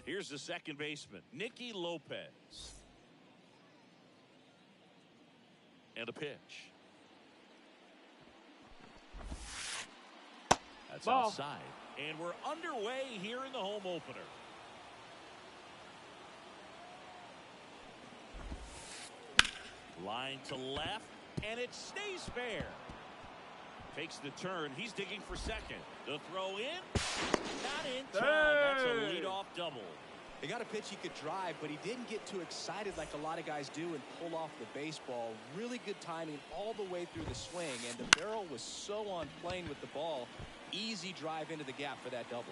Here's the second baseman, Nicky Lopez. And a pitch. That's Ball. outside. And we're underway here in the home opener. Line to left, and it stays fair. Takes the turn. He's digging for second. The throw in. Not in time. That's a leadoff double. He got a pitch he could drive, but he didn't get too excited like a lot of guys do and pull off the baseball. Really good timing all the way through the swing, and the barrel was so on plane with the ball. Easy drive into the gap for that double.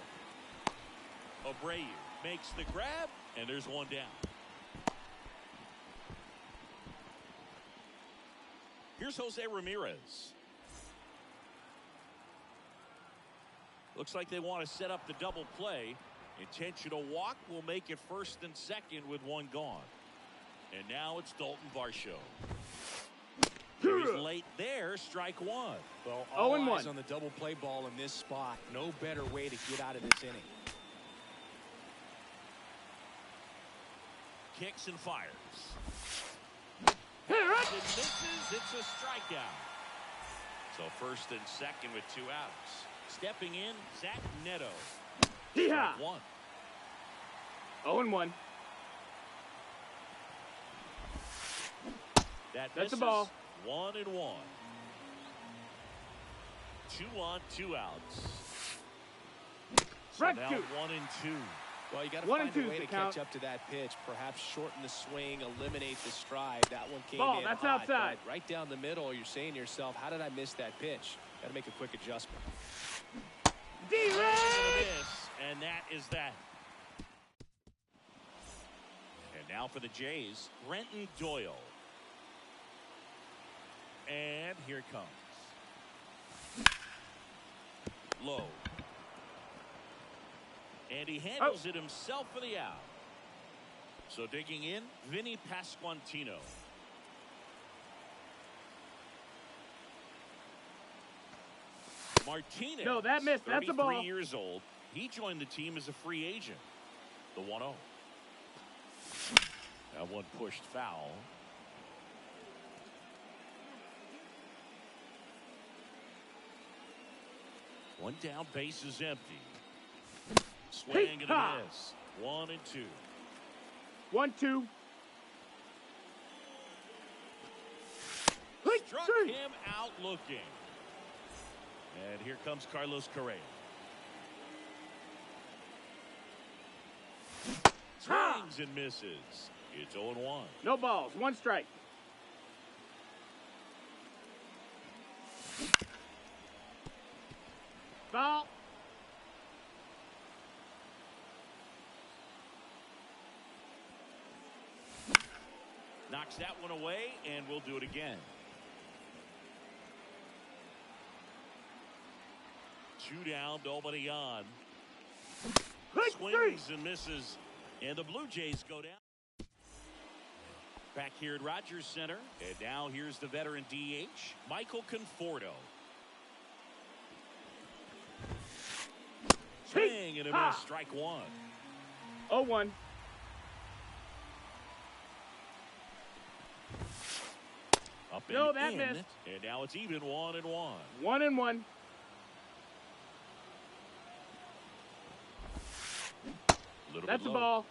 Abreu makes the grab, and there's one down. Here's Jose Ramirez. Looks like they want to set up the double play. Intentional walk will make it first and second with one gone. And now it's Dalton Varsho. He's late there, strike one. Well, all eyes on the double play ball in this spot. No better way to get out of this inning. Kicks and fires. It misses. It's a strikeout. So first and second with 2 outs. Stepping in, Zach Neto. Yeah. 1. 0-1. That's the ball. 1-1. 2 on, 2 outs. So now 1-2. Well, you got to find a way to catch up to that pitch. Perhaps shorten the swing, eliminate the stride. That one came in that's hot, outside. Right down the middle, you're saying to yourself, how did I miss that pitch? Got to make a quick adjustment. And that is that. And now for the Jays, Brenton Doyle. And here it comes. Low. And he handles it himself for the out. So digging in, Vinny Pasquantino. Martinez. No, that missed. That's a ball. 33 years old. He joined the team as a free agent. The 1-0. That one pushed foul. One down, base is empty. Swing and a miss. 1-2. 1-2. Struck him out looking. And here comes Carlos Correa. Swings and misses. It's 0-1. No balls. 1 strike. Foul. Knocks that one away, and we'll do it again. 2 down, nobody on. Swings and misses, and the Blue Jays go down. Back here at Rogers Center, and now here's the veteran DH, Michael Conforto. Swing and a miss, strike 1. 0-1. Up No, and that in, missed. And now it's even 1-1. 1-1. That's a ball.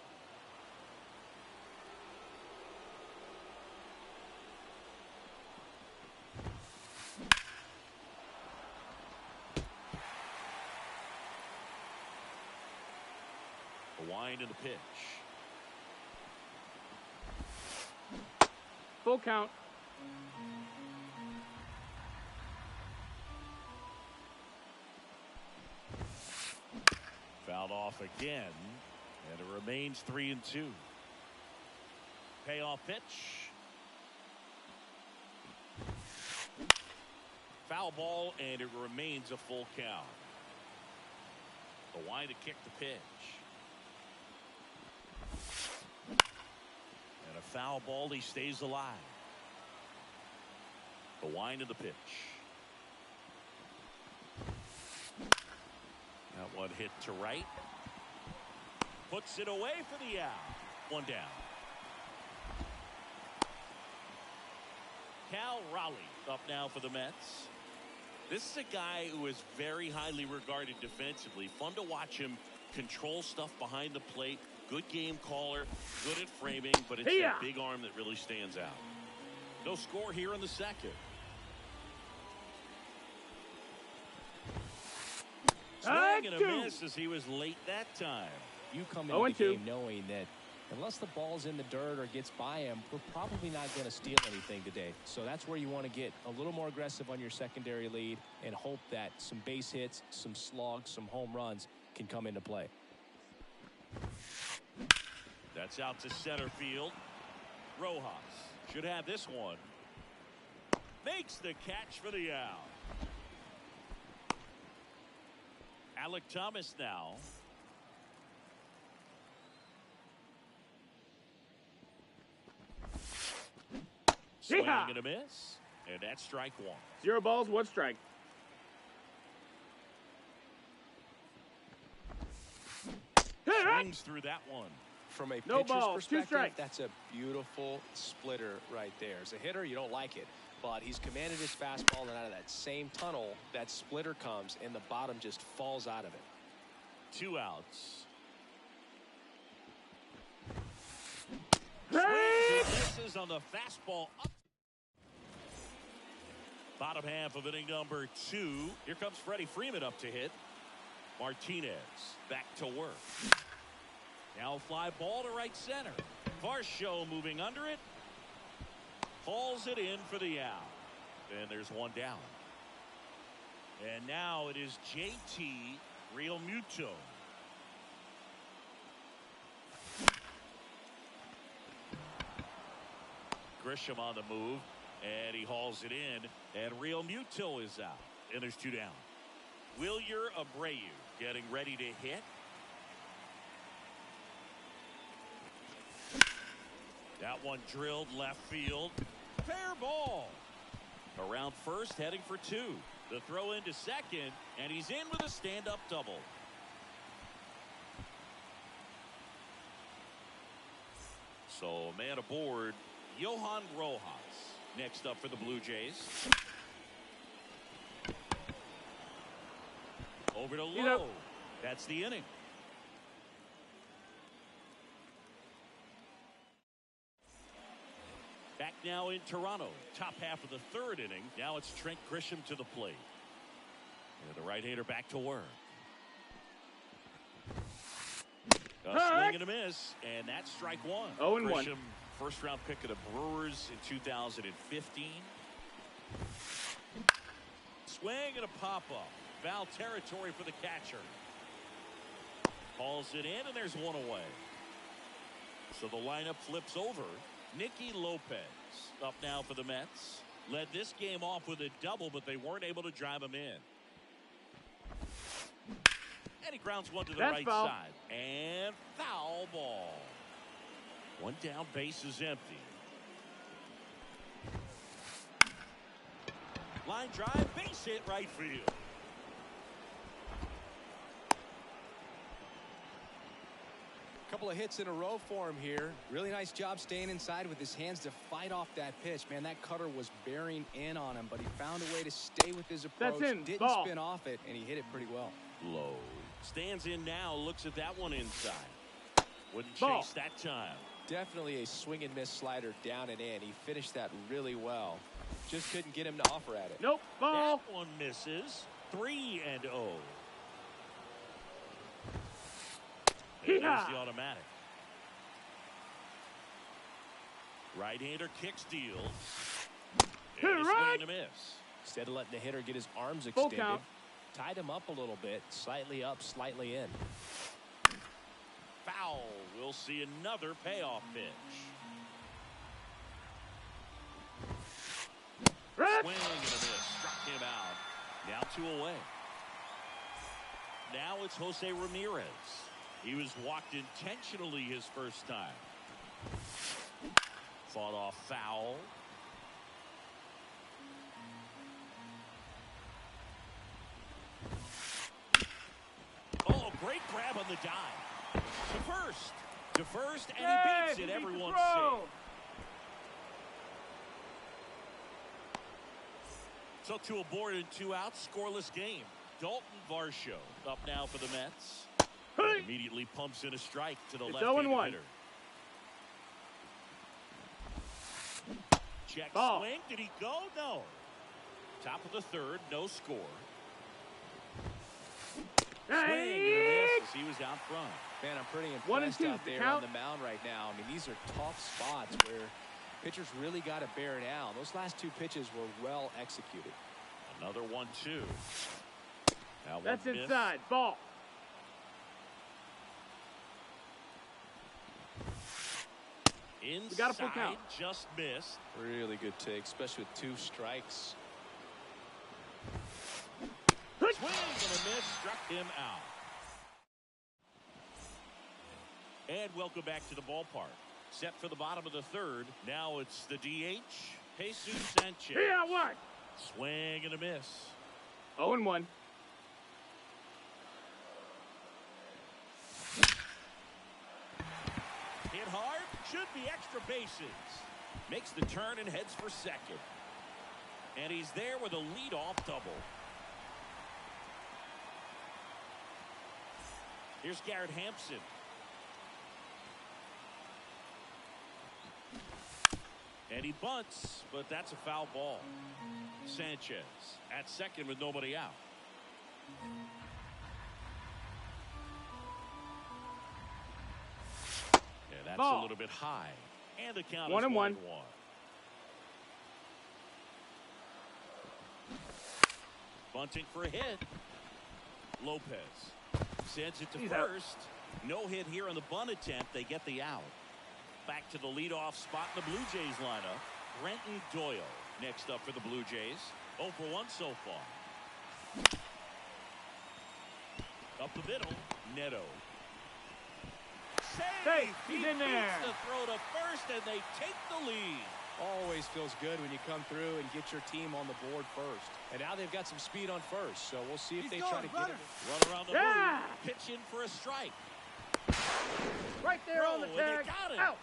A wind and a pitch. Full count. Fouled off again, and it remains 3-2. Payoff pitch. Foul ball, and it remains a full count. The wind to kick the pitch. And a foul ball, he stays alive. The wind of the pitch. That one hit to right. Puts it away for the out. One down. Cal Raleigh up now for the Mets. This is a guy who is very highly regarded defensively. Fun to watch him control stuff behind the plate. Good game caller, good at framing, but it's that big arm that really stands out. No score here in the second. Swing and a miss as he was late that time. You come into the game knowing that unless the ball's in the dirt or gets by him, we're probably not going to steal anything today. So that's where you want to get a little more aggressive on your secondary lead and hope that some base hits, some slugs, some home runs can come into play. That's out to center field. Rojas should have this one. Makes the catch for the out. Alec Thomas now. Swing and a miss. And that's strike one. 0 balls, 1 strike. Swings through that one. From a No pitcher's balls, perspective, that's a beautiful splitter right there. As a hitter, you don't like it. But he's commanded his fastball, and out of that same tunnel, that splitter comes, and the bottom just falls out of it. 2 outs. Misses on the fastball up. Bottom half of inning number 2. Here comes Freddie Freeman up to hit. Martinez back to work. Now fly ball to right center. Varsho moving under it. Hauls it in for the out. And there's one down. And now it is JT Realmuto. Grisham on the move, and he hauls it in, and Realmuto is out, and there's 2 down. Wilyer Abreu getting ready to hit. That one drilled left field. Fair ball. Around first, heading for 2. The throw into second, and he's in with a stand-up double. So a man aboard, Johan Rojas. Next up for the Blue Jays. Over to Lowe. That's the inning. Back now in Toronto. Top half of the 3rd inning. Now it's Trent Grisham to the plate. And the right-hander back to work. A swing and a miss, and that's strike 1. 0-1. Grisham, first-round pick of the Brewers in 2015. Swing and a pop-up. Foul territory for the catcher. Hauls it in, and there's one away. So the lineup flips over. Nicky Lopez up now for the Mets. Led this game off with a double, but they weren't able to drive him in. And he grounds one to the right side. And foul ball. One down, base is empty. Line drive, base hit right field. Couple of hits in a row for him here. Really nice job staying inside with his hands to fight off that pitch. Man, that cutter was bearing in on him, but he found a way to stay with his approach. Didn't spin off it, and he hit it pretty well. Low. Stands in now, looks at that one inside. Wouldn't chase that time. Definitely a swing and miss slider down and in. He finished that really well. Just couldn't get him to offer at it. Nope. Ball. That one misses. 3-0. There's the automatic. Right-hander kicks deal. And a swing and a miss. Instead of letting the hitter get his arms extended, tied him up a little bit, slightly up, slightly in. Foul. We'll see another payoff pitch. Swing and a miss. Struck him out. Now 2 away. Now it's Jose Ramirez. He was walked intentionally his first time. Fought off foul. Oh, great grab on the dive. To first, and he beats it. Everyone's safe. So 2 aboard and 2 out, scoreless game. Dalton Varsho up now for the Mets. Immediately pumps in a strike to the left-handed hitter. Check swing. Did he go? No. Top of the 3rd, no score. Swing and a miss as he was out front. Man, I'm pretty impressed out there on the mound right now. I mean, these are tough spots where pitchers really got to bear down. Those last 2 pitches were well executed. Another 1-2. Now that's inside. Ball. Inside, got a full count. Just missed. Really good take, especially with 2 strikes. Swing and a miss, struck him out. And welcome back to the ballpark. Set for the bottom of the 3rd. Now it's the DH, Jesus Sanchez. Yeah, what? Swing and a miss. 0-1. Hit hard, should be extra bases. Makes the turn and heads for second. And he's there with a leadoff double. Here's Garrett Hampson. And he bunts, but that's a foul ball. Sanchez at second with nobody out. Yeah, that's a little bit high. And the count is 1-1. Bunting for a hit. Lopez sends it to first. No hit here on the bunt attempt. They get the out. Back to the leadoff spot in the Blue Jays lineup. Brenton Doyle next up for the Blue Jays. 0 for 1 so far. Up the middle, Neto. Save! He's in there. Beats the throw to first, and they take the lead. Always feels good when you come through and get your team on the board first. And now they've got some speed on first, so we'll see if they try to get it. Run around the moon, pitch in for a strike. Right there on the tag. Out.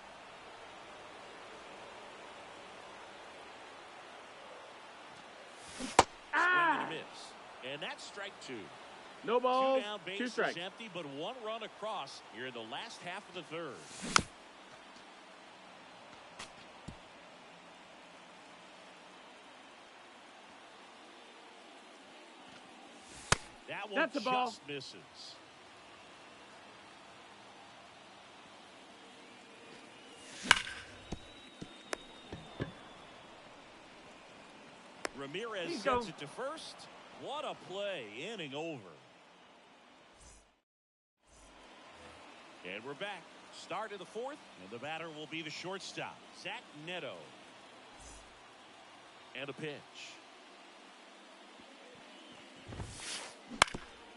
Swing and a miss. And that's strike 2. No balls, 2 down, 2 base strikes. is empty, but 1 run across here in the last half of the 3rd. That one that's a ball. Just misses. Ramirez sends it to first. What a play. Inning over. And we're back. Start of the 4th, and the batter will be the shortstop, Zach Neto. And a pitch.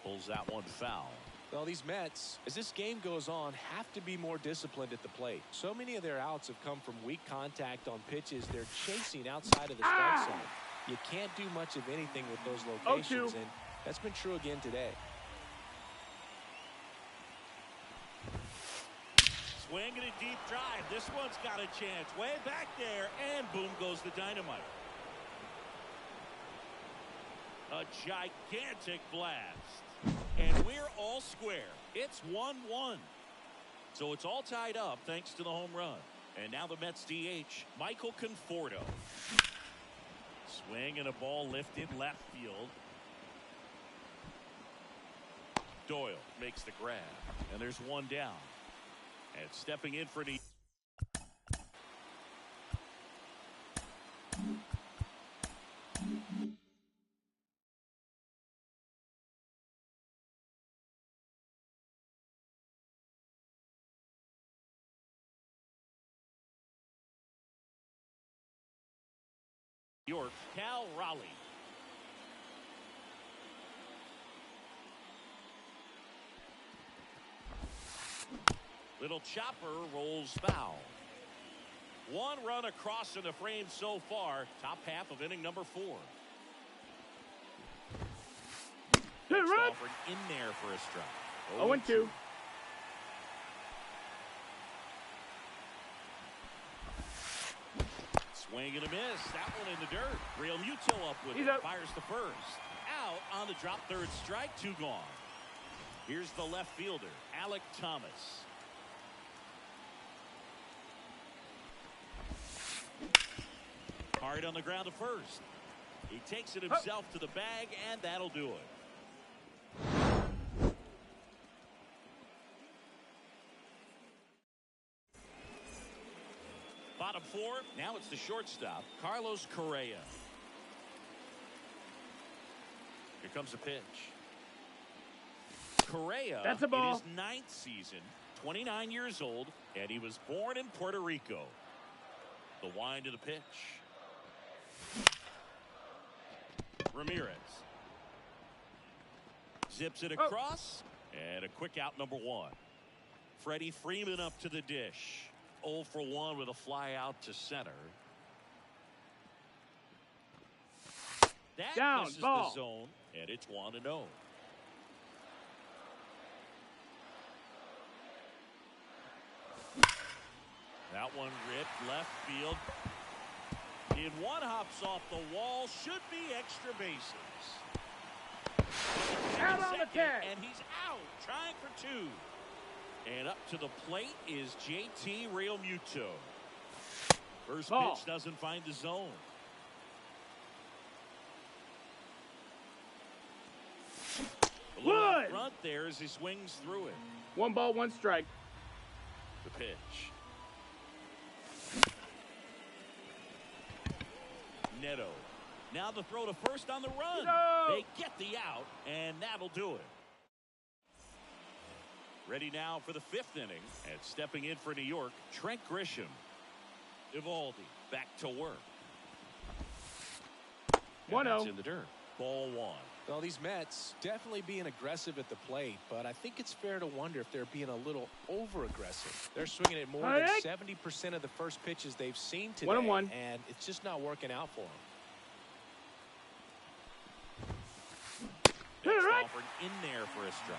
Pulls that one foul. Well, these Mets, as this game goes on, have to be more disciplined at the plate. So many of their outs have come from weak contact on pitches they're chasing outside of the strike zone. You can't do much of anything with those locations, and that's been true again today. Swing and a deep drive. This one's got a chance. Way back there, and boom goes the dynamite. A gigantic blast. And we're all square. It's 1-1. So it's all tied up thanks to the home run. And now the Mets DH, Michael Conforto. Swing and a ball lifted left field. Doyle makes the grab. And there's one down. And stepping in for the York, Cal Raleigh. Little chopper rolls foul. 1 run across in the frame so far. Top half of inning number 4. Hit right. Offered in there for a strike. 0-2. Swing and a miss. That one in the dirt. Real Muto up with it. Fires the first. Out on the drop, third strike, 2 gone. Here's the left fielder, Alec Thomas. Hard on the ground to first. He takes it himself to the bag, and that'll do it. Bottom 4. Now it's the shortstop, Carlos Correa. Here comes a pitch. Correa, that's a ball. In his 9th season, 29 years old, and he was born in Puerto Rico. The wind to the pitch. Ramirez zips it across, and a quick out, number 1. Freddie Freeman up to the dish. 0 for 1 with a fly out to center. That down, misses ball. the zone, and it's 1-0. That one ripped left field. In one, hops off the wall. Should be extra bases. Out on the tag. And he's out. Trying for 2. And up to the plate is JT Realmuto. First ball. pitch doesn't find the zone. A little out front there as he swings through it. 1 ball, 1 strike. The pitch. Neto. Now the throw to first on the run. No. They get the out, and that'll do it. Ready now for the 5th inning, and stepping in for New York, Trent Grisham. Evaldi back to work. 1-0. In the dirt. Ball 1. Well, these Mets definitely being aggressive at the plate, but I think it's fair to wonder if they're being a little over-aggressive. They're swinging at more than 70% of the first pitches they've seen today, 1-1. and it's just not working out for them. Offered in there for a strike.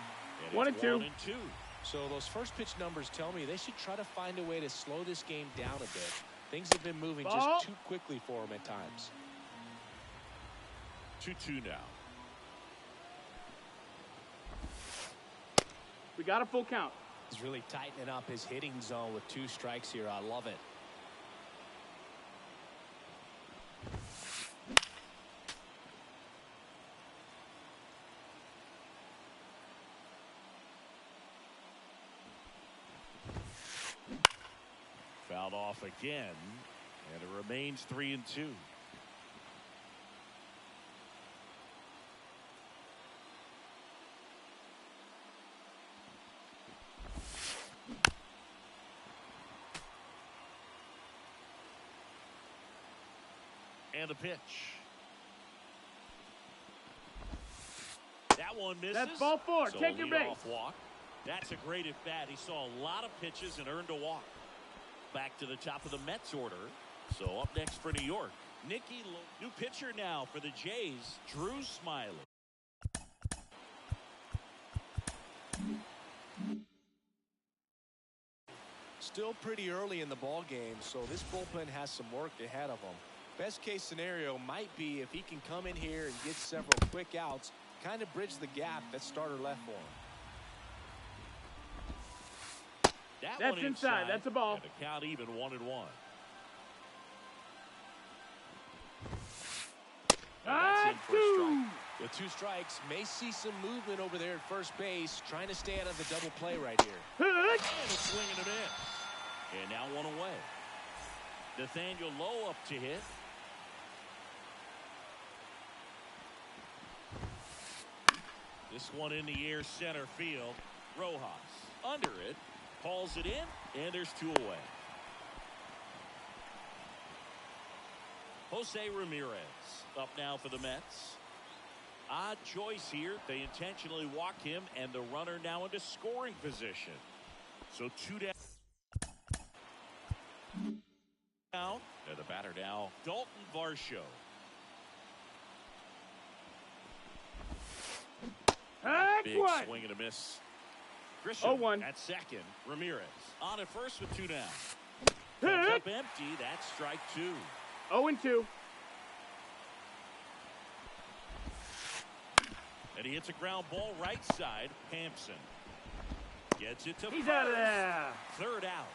1-2. 1-2. So those first pitch numbers tell me they should try to find a way to slow this game down a bit. Things have been moving just too quickly for them at times. 2-2 now. We got a full count. He's really tightening up his hitting zone with 2 strikes here. I love it. Fouled off again, and it remains 3-2. And a pitch. That one misses. That's ball 4. So Take your base. walk. That's a great at bat. He saw a lot of pitches and earned a walk. Back to the top of the Mets order. So up next for New York, new pitcher now for the Jays, Drew Smiley. Still pretty early in the ball game, so this bullpen has some work ahead of them. Best case scenario might be if he can come in here and get several quick outs, kind of bridge the gap that starter left for him. That's inside. That's a ball. And the count even 1-1. That's in for a strike. With 2 strikes, may see some movement over there at first base, trying to stay out of the double play right here. And a swing and a miss. And now 1 away. Nathaniel Lowe up to hit. This one in the air, center field. Rojas under it. Hauls it in, and there's 2 away. Jose Ramirez up now for the Mets. Odd choice here. They intentionally walk him, and the runner now into scoring position. So 2 down. And the batter now, Dalton Varsho. Big swing and a miss. Grisham 0-1. at second. Ramirez on at first with 2 down. Comes up empty. That's strike 2. 0-2. And he hits a ground ball right side. Hampson gets it to He's first. out of there. Third out.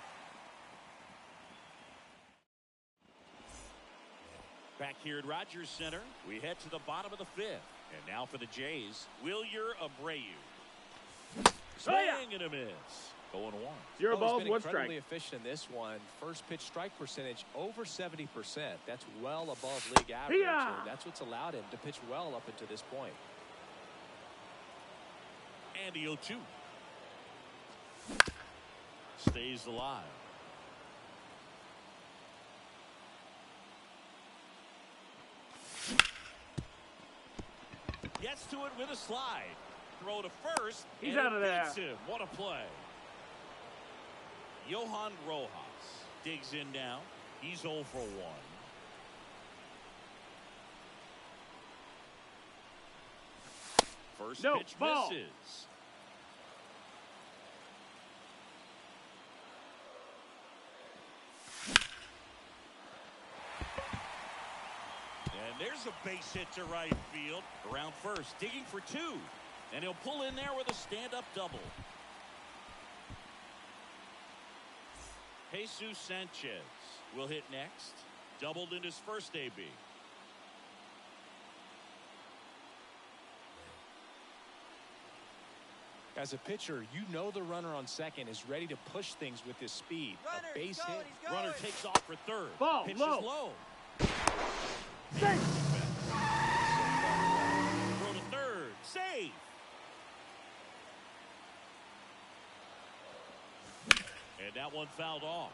Back here at Rogers Center, we head to the bottom of the fifth. And now for the Jays, Wilyer Abreu. Swing and a miss. Going one. 0 balls, 1 incredibly strike. efficient in this one. First pitch strike percentage over 70%. That's well above league average. Yeah. And that's what's allowed him to pitch well up until this point. And the 0-2. Stays alive. Gets to it with a slide. Throw to first. He's out of there. Beats him. What a play. Johan Rojas digs in now. He's 0 for 1. First pitch ball. misses. And there's a base hit to right field. Around first, digging for 2. And he'll pull in there with a stand-up double. Jesus Sanchez will hit next. Doubled in his first AB. As a pitcher, you know the runner on second is ready to push things with his speed. Runner, a base hit. Runner takes off for third. Ball, Pitch low. is low. Safe. Throw to third. Save. And that one fouled off.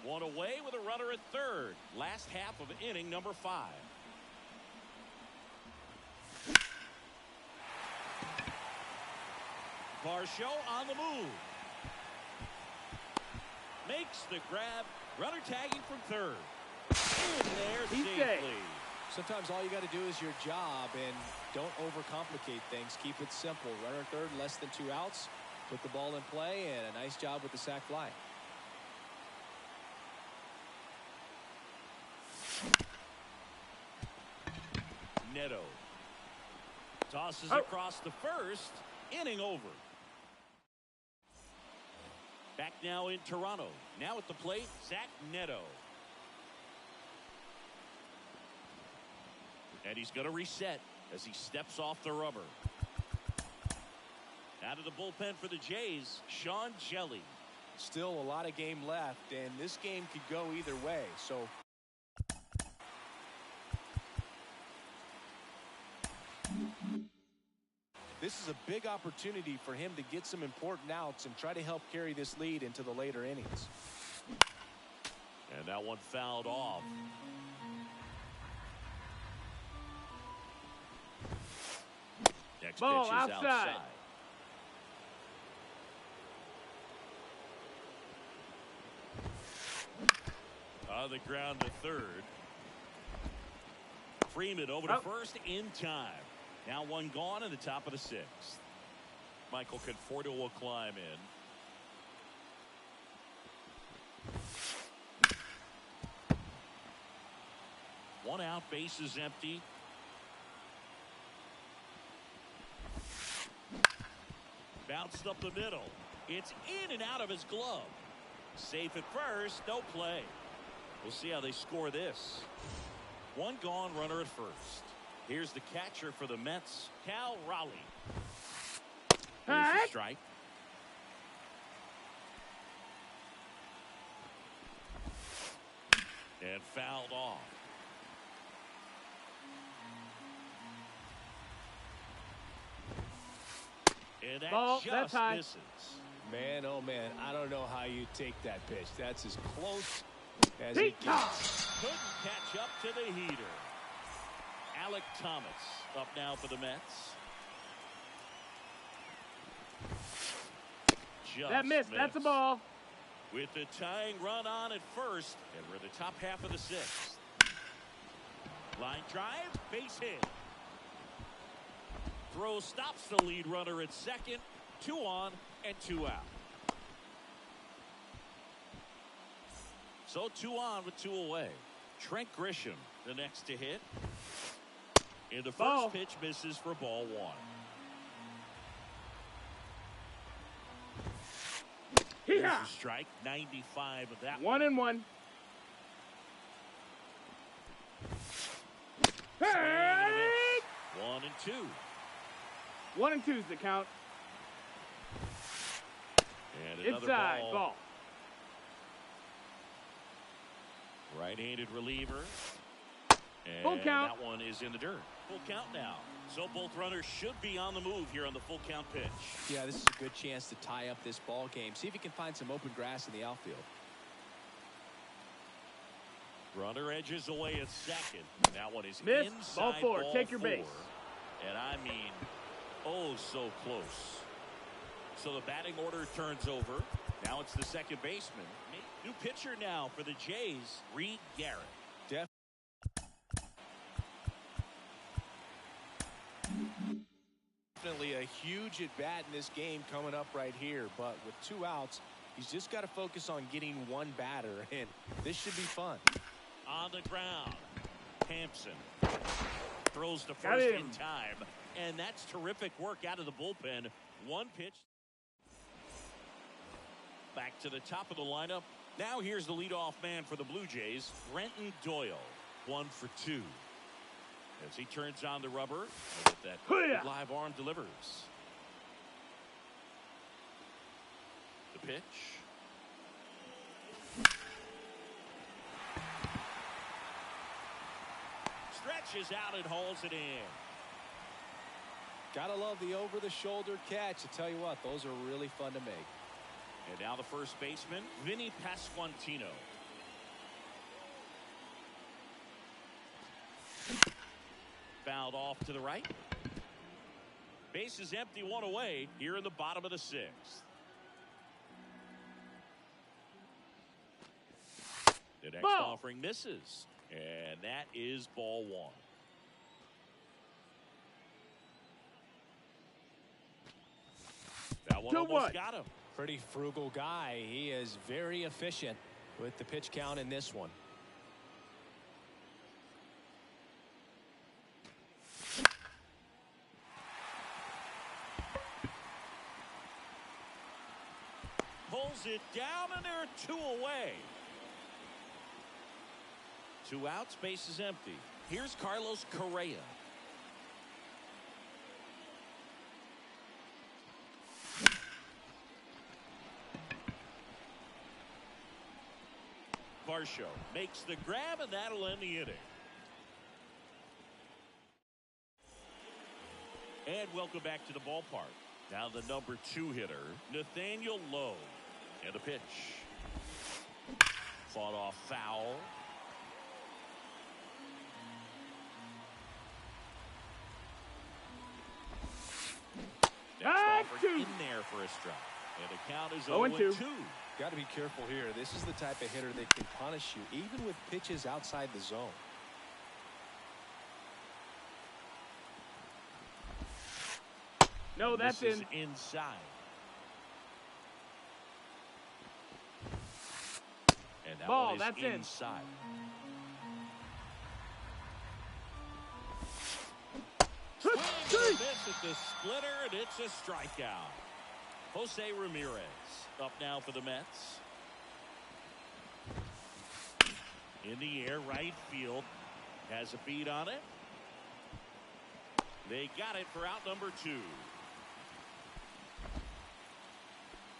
One away with a runner at third. Last half of inning number 5. Varsho on the move. Makes the grab. Runner tagging from third. In there He's safely. safe. Sometimes all you got to do is your job and don't overcomplicate things. Keep it simple. Runner at third, less than 2 outs. Put the ball in play, and a nice job with the sac fly. Neto tosses across the first. Inning over. Back now in Toronto. Now at the plate, Zach Neto. And he's going to reset as he steps off the rubber. Out of the bullpen for the Jays, Sean Jelly. Still a lot of game left, and this game could go either way. So this is a big opportunity for him to get some important outs and try to help carry this lead into the later innings. And that one fouled off. Next Ball pitch is outside. On the ground to third. Freeman over to first in time. Now one gone in the top of the 6th. Michael Conforto will climb in. One out, base is empty. Bounced up the middle. It's in and out of his glove. Safe at first, no play. We'll see how they score this. One gone, runner at first. Here's the catcher for the Mets, Cal Raleigh. There's the strike. And fouled off. And that Ball, just that's high. misses. Man, oh man, I don't know how you take that pitch. That's as close as it gets. Couldn't catch up to the heater. Alec Thomas up now for the Mets. Just That missed. That's a ball. With the tying run on at first, and we're in the top half of the 6th. Line drive, base hit. Throw stops the lead runner at second. 2 on and 2 out. So 2 on with 2 away. Trent Grisham, the next to hit. And the first pitch misses for ball 1. Here's a strike, 95 of that. 1-1. Hey! 1-2. 1-2's the count. And another Inside ball. Right-handed reliever. And full count. That one is in the dirt. Full count now. So both runners should be on the move here on the full count pitch. Yeah, this is a good chance to tie up this ball game. See if he can find some open grass in the outfield. Runner edges away at second. That one is miss. Inside Ball 4. Take your 4. base. And I mean, oh, so close. So the batting order turns over. Now it's the second baseman. New pitcher now for the Jays, Reed Garrett. Definitely a huge at bat in this game coming up right here, but with 2 outs, he's just got to focus on getting 1 batter, and this should be fun. On the ground, Hampson throws to first in time, and that's terrific work out of the bullpen. 1 pitch. Back to the top of the lineup. Now here's the leadoff man for the Blue Jays, Brenton Doyle. 1 for 2. As he turns on the rubber, that live arm delivers. The pitch. Stretches out and hauls it in. Gotta love the over-the-shoulder catch. I tell you what, those are really fun to make. And now the first baseman, Vinny Pasquantino. Fouled off to the right. Base is empty, 1 away here in the bottom of the 6th. The next offering misses. And that is ball 1. That one almost got him. Pretty frugal guy. He is very efficient with the pitch count in this one. Pulls it down, and there are 2 away. 2 outs, base is empty. Here's Carlos Correa. Varsho makes the grab, and that'll end the inning. And welcome back to the ballpark. Now the number 2 hitter, Nathaniel Lowe. And a pitch. Fought off foul. Next offer in there for a strike. And the count is 0-2. Got to be careful here. This is the type of hitter that can punish you, even with pitches outside the zone. No, that's this is inside. And that ball, one is that's inside. Miss at the splitter, and it's a strikeout. Jose Ramirez up now for the Mets. In the air, right field has a beat on it. They got it for out number 2.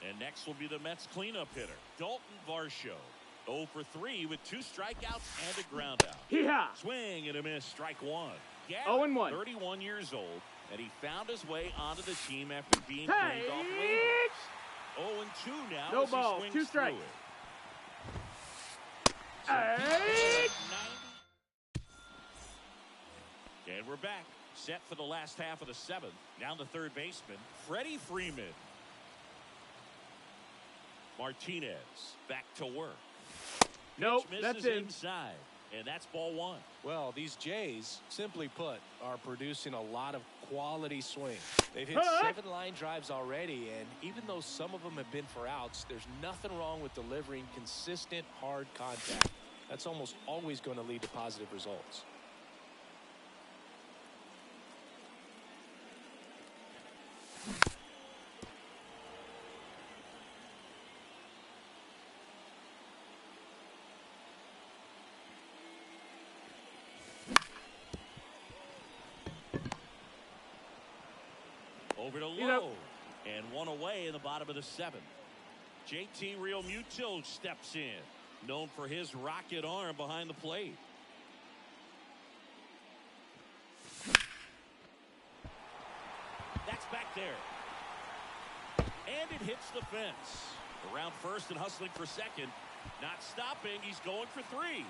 And next will be the Mets cleanup hitter, Dalton Varsho. 0 for 3 with 2 strikeouts and a ground out. Yeah. Swing and a miss, strike 1. 0-1. 31 years old, and he found his way onto the team after being claimed off waivers. 0-2 now. No ball, 2 strikes. And we're back, set for the last half of the 7th. Now the third baseman, Freddie Freeman. Martinez back to work. Nope, Pitch that's misses in. inside. And that's ball one. Well, these Jays, simply put, are producing a lot of quality swings. They've hit 7 line drives already, and even though some of them have been for outs, there's nothing wrong with delivering consistent, hard contact. That's almost always going to lead to positive results. Over to low. And one away in the bottom of the 7th. JT Realmuto steps in. Known for his rocket arm behind the plate. That's back there. And it hits the fence. Around first and hustling for second. Not stopping. He's going for 3.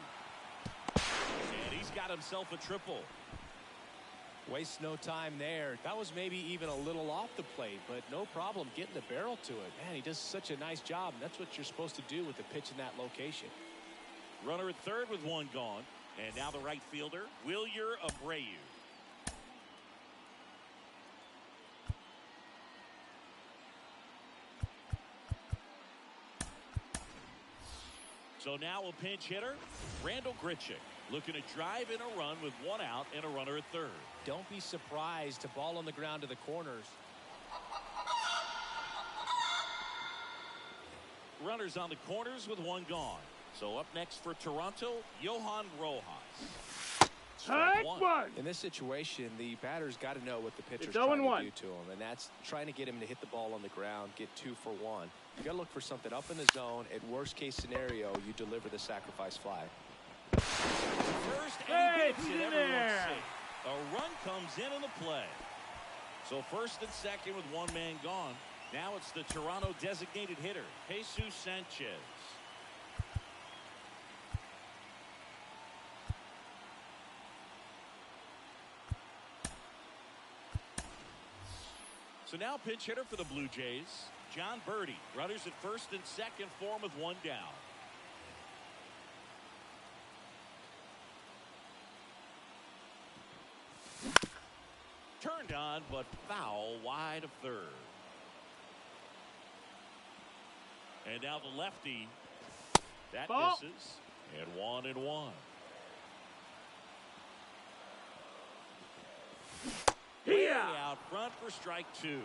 And he's got himself a triple. Waste no time there. That was maybe even a little off the plate, but no problem getting the barrel to it. Man, he does such a nice job, and that's what you're supposed to do with the pitch in that location. Runner at third with one gone. And now the right fielder, Wilyer Abreu. So now a pinch hitter, Randall Grichuk. Looking to drive in a run with 1 out and a runner at third. Don't be surprised to ball on the ground to the corners. Runners on the corners with 1 gone. So up next for Toronto, Johan Rojas. Strike one. In this situation, the batter's got to know what the pitcher's It's trying 0-1. to do to him, and that's trying to get him to hit the ball on the ground, get 2 for 1. You got to look for something up in the zone. At worst case scenario, you deliver the sacrifice fly. First, and he gets it. Everyone's safe. A run comes in the play. So first and second with 1 man gone. Now it's the Toronto designated hitter, Jesus Sanchez. So now pinch hitter for the Blue Jays, John Birdie. Runners at first and second for him with 1 down. Turned on, but foul wide of third. And now the lefty. That misses. And 1-1. Way out front for strike 2.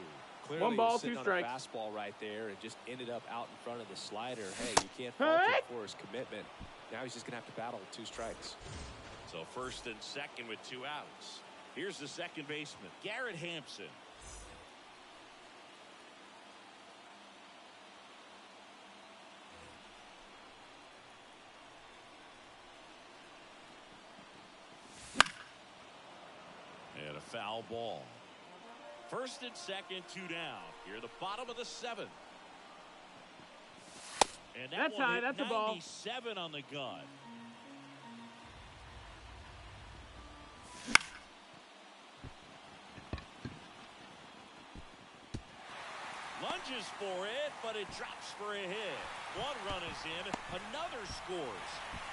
Clearly 1 ball, sitting 2 on strikes. a fastball right there and just ended up out in front of the slider. Hey, you can't fault him for his commitment. Now he's just going to have to battle with 2 strikes. So first and second with 2 outs. Here's the second baseman, Garrett Hampson. And a foul ball. First and second, 2 down. Here at the bottom of the 7th. And That's high. That's a ball. 97 on the gun. Lunges for it, but it drops for a hit. 1 run is in. Another scores.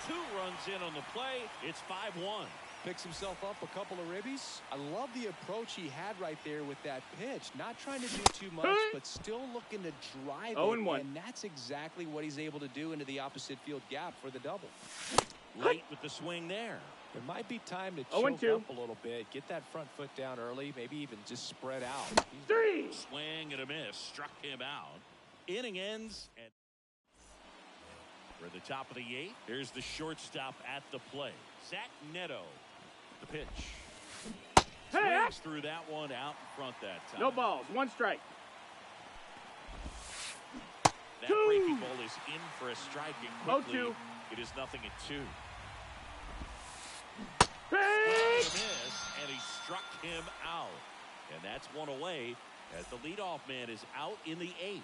2 runs in on the play. It's 5-1. Picks himself up a couple of ribbies. I love the approach he had right there with that pitch. Not trying to do too much, but still looking to drive it. 0-1. And that's exactly what he's able to do into the opposite field gap for the double. Late with the swing there. It might be time to choke up a little bit. Get that front foot down early. Maybe even just spread out. 3. Swing and a miss. Struck him out. Inning ends. And we're at the top of the 8th. Here's the shortstop at the plate. Zach Neto. The pitch. Swings through that one out in front that time. No balls. 1 strike. That breaking ball is in for a strike, and quickly 0-2. it is 0-2. Miss, and he struck him out. And that's 1 away as the leadoff man is out in the 8th.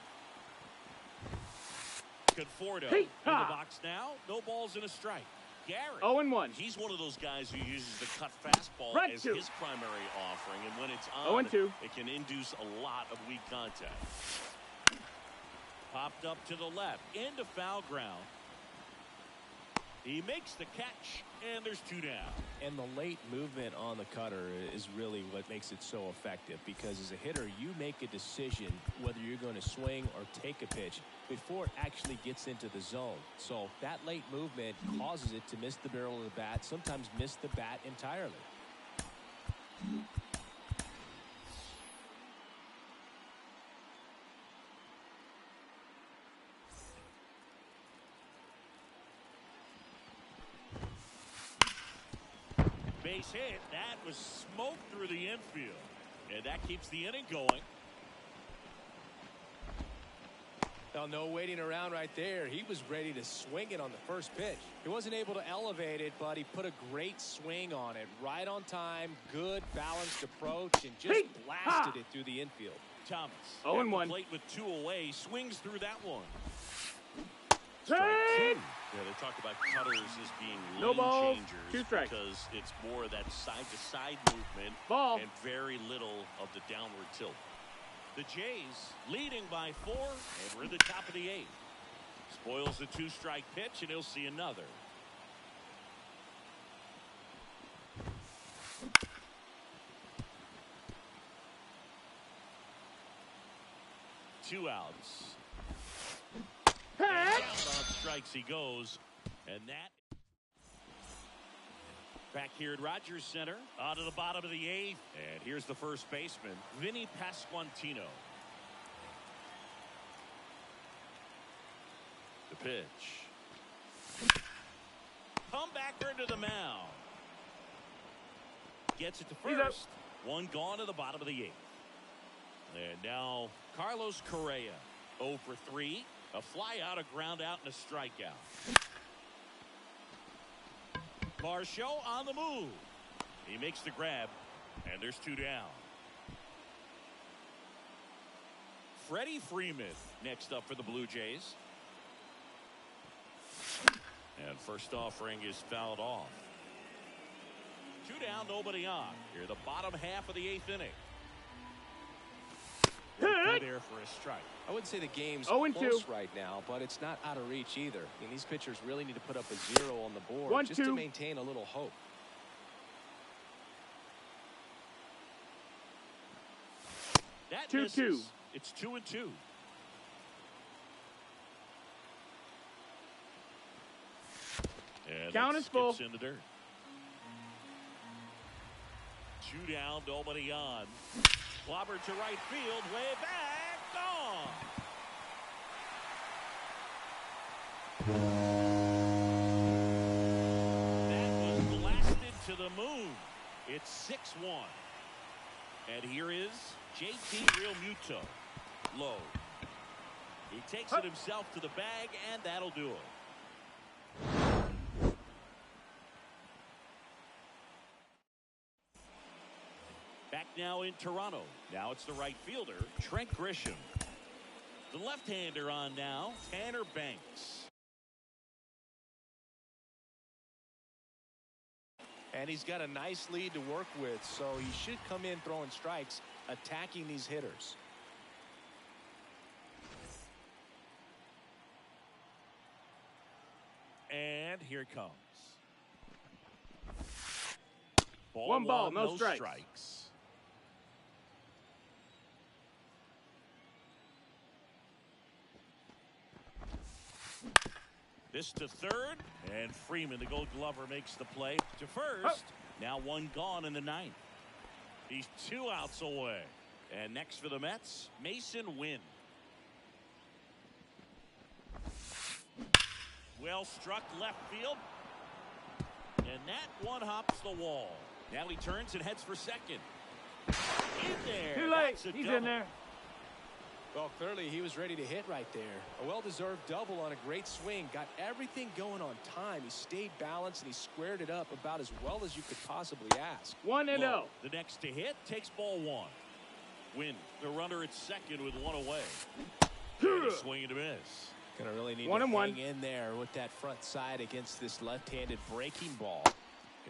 Conforto in the box now. No balls and a strike. Garrett. 0-1. He's one of those guys who uses the cut fastball as his primary offering, and when it's on, 0-2. it can induce a lot of weak contact. Popped up to the left, into foul ground. He makes the catch, and there's 2 down. And the late movement on the cutter is really what makes it so effective, because as a hitter, you make a decision whether you're going to swing or take a pitch before it actually gets into the zone. So that late movement causes it to miss the barrel of the bat, sometimes miss the bat entirely. Base hit. That was smoked through the infield. And that keeps the inning going. Now, no waiting around right there. He was ready to swing it on the first pitch. He wasn't able to elevate it, but he put a great swing on it. Right on time, good balanced approach, and just blasted it through the infield. Thomas. 0-1. Plate with 2 away. Swings through that one. Strike 2. Yeah, they talk about cutters as being No lane balls, changers 2 strikes. because it's more of that side-to-side movement Ball. and very little of the downward tilt. The Jays leading by 4, and we're in the top of the 8th. Spoils the 2-strike pitch, and he'll see another. Two outs. And on strikes he goes, and that back here at Rogers Center, on to the bottom of the 8th, and here's the first baseman, Vinny Pasquantino. The pitch. Comebacker to the mound. Gets it to first. 1 gone to the bottom of the 8th. And now Carlos Correa, 0 for 3. A fly out, a ground out, and a strikeout. Varsho on the move. He makes the grab, and there's 2 down. Freddie Freeman next up for the Blue Jays. And first offering is fouled off. 2 down, nobody on. Here, the bottom half of the 8th inning. There for a strike. I wouldn't say the game's 0-2. close right now, but it's not out of reach either. I mean, these pitchers really need to put up a 0 on the board just to maintain a little hope. That 2-2. misses. It's 2-2. And Count is full. In the dirt. 2 down, nobody on. Clobber to right field, way back, gone. That was blasted to the moon. It's 6-1. And here is JT Realmuto. Low. He takes it himself to the bag, and that'll do it. Back now in Toronto. Now it's the right fielder, Trent Grisham. The left-hander on now, Tanner Banks. And he's got a nice lead to work with, so he should come in throwing strikes, attacking these hitters. And here it comes. One ball, no strikes. This to third, and Freeman, the Gold Glover, makes the play to first. Now 1 gone in the 9th. He's 2 outs away. And next for the Mets, Mason Wynn. Well struck left field. And that one hops the wall. Now he turns and heads for second. In there. Too late. That's a He's double. in there. Well, clearly he was ready to hit right there. A well-deserved double on a great swing. Got everything going on time. He stayed balanced and he squared it up about as well as you could possibly ask. 1-0. The next to hit takes ball 1. Win the runner at second with 1 away. And a swing and a miss. Gonna really need 1-1. to hang in there with that front side against this left-handed breaking ball.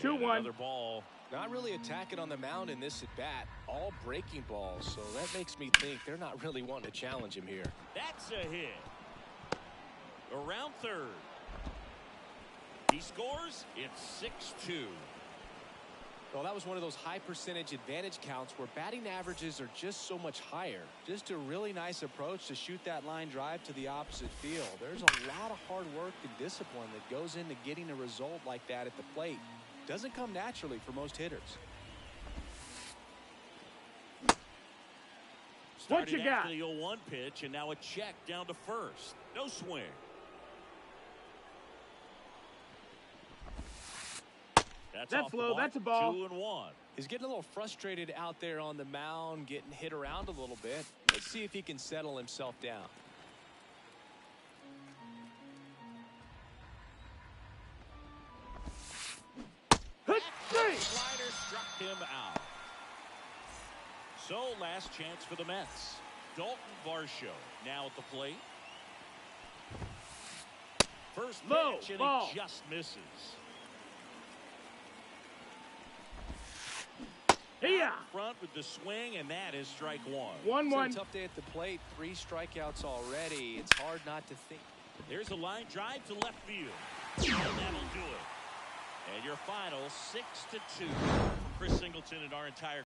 2-1. Another ball. Not really attacking on the mound in this at-bat. All breaking balls, so that makes me think they're not really wanting to challenge him here. That's a hit. Around third. He scores. It's 6-2. Well, that was one of those high percentage advantage counts where batting averages are just so much higher. Just a really nice approach to shoot that line drive to the opposite field. There's a lot of hard work and discipline that goes into getting a result like that at the plate. Doesn't come naturally for most hitters. What you Started got? after the 0-1 pitch, and now a check down to first. No swing. That's low. That's a ball. 2-1. He's getting a little frustrated out there on the mound, getting hit around a little bit. Let's see if he can settle himself down. Slider struck him out. So last chance for the Mets. Dalton Varsho now at the plate. First Low pitch, and ball. he just misses. Here. Out in front with the swing, and that is strike one. 1-1. It's a tough day at the plate. 3 strikeouts already. It's hard not to think. There's a line drive to left field. And that'll do it. And your final 6-2 from Chris Singleton and our entire